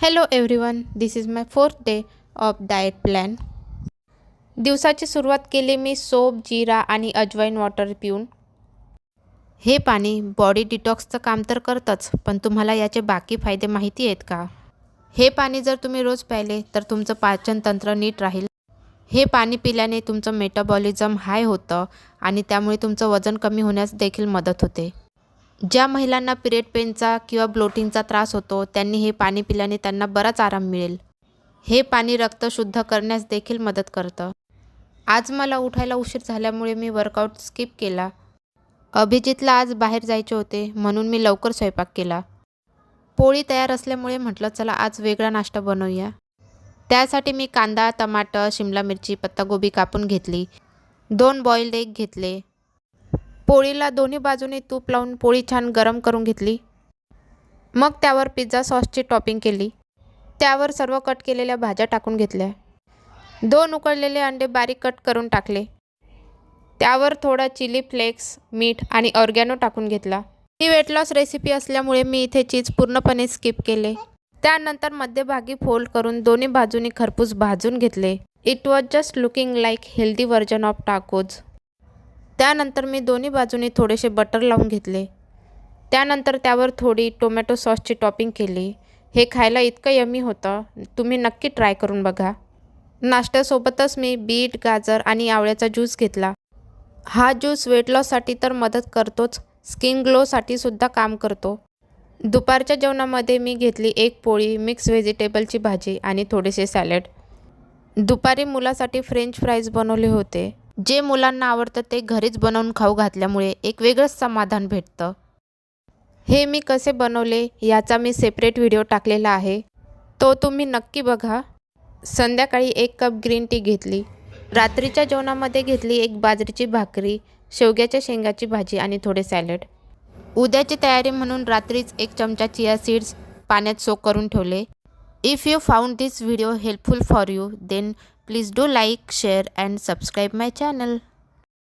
Hello everyone, this is my 4th day of diet plan. दिवसाची सुरुवात केली मी soap, जीरा आणि अजवाईन वॉटर पिऊन. हे पाणी बॉडी डिटॉक्सचं काम तर करतंच, पण तुम्हाला याचे बाकी फायदे माहिती आहेत का? हे पाणी जर तुम्ही रोज प्यायले तर तुमचं पाचनतंत्र नीट राहील. हे पाणी पिल्याने तुमचं मेटाबॉलिझम हाय होतं आणि त्यामुळे तुमचं वजन कमी होण्यास देखील मदत होते. ज्या महिलांना पिरियड पेनचा किंवा ब्लोटिंगचा त्रास होतो त्यांनी हे पाणी पिल्याने त्यांना बराच आराम मिळेल. हे पाणी रक्त शुद्ध करण्यास देखील मदत करतं. आज मला उठायला उशीर झाल्यामुळे मी वर्कआउट स्किप केला. अभिजितला आज बाहेर जायचे होते म्हणून मी लवकर स्वयंपाक केला. पोळी तयार असल्यामुळे म्हटलं चला आज वेगळा नाश्ता बनवूया. त्यासाठी मी कांदा, टमाटर, शिमला मिरची, पत्तागोबी कापून घेतली. 2 बॉइल्ड एग घेतले. पोळीला दोन्ही बाजूने तूप लावून पोळी छान गरम करून घेतली. मग त्यावर पिझ्झा सॉसची टॉपिंग केली. त्यावर सर्व कट केलेल्या भाज्या टाकून घेतल्या. 2 उकळलेले अंडे बारीक कट करून टाकले. त्यावर थोडा चिली फ्लेक्स, मीठ आणि ऑर्गॅनो टाकून घेतला. ही वेट लॉस रेसिपी असल्यामुळे मी इथे चीज पूर्णपणे स्किप केले. त्यानंतर मध्यभागी फोल्ड करून दोन्ही बाजूनी खरपूस भाजून घेतले. It was just looking like healthy version of tacos. त्यानंतर मी दोन्ही बाजूनी थोडेसे बटर लावून घेतले. त्यानंतर त्यावर थोडी टोमॅटो सॉसची टॉपिंग केली. हे खायला इतकं यम्मी होतं, तुम्ही नक्की ट्राय करून बघा. नाश्त्यासोबतच मी बीट, गाजर आणि आवळ्याचा ज्यूस घेतला. हा ज्यूस वेट लॉससाठी तर मदत करतोच, स्किन ग्लोसाठी सुद्धा काम करतो. दुपारच्या जेवणामध्ये मी घेतली 1 पोळी, मिक्स व्हेजिटेबलची भाजी आणि थोडेसे सॅलड. दुपारी मुलासाठी फ्रेंच फ्राईज बनवले होते. जे मुलांना आवडतं ते घरीच बनवून खाऊ घातल्यामुळे एक वेगळंच समाधान भेटतं. हे मी कसे बनवले याचा मी सेपरेट व्हिडिओ टाकलेला आहे, तो तुम्ही नक्की बघा. संध्याकाळी 1 कप ग्रीन टी घेतली. रात्रीच्या जेवणामध्ये घेतली 1 बाजरीची भाकरी, शेवग्याच्या शेंगाची भाजी आणि थोडे सॅलड. उद्याची तयारी म्हणून रात्रीच 1 चमचा चिया सीड्स पाण्यात सोक करून ठेवले. If you found this video helpful for you, then please do like, share and subscribe my channel.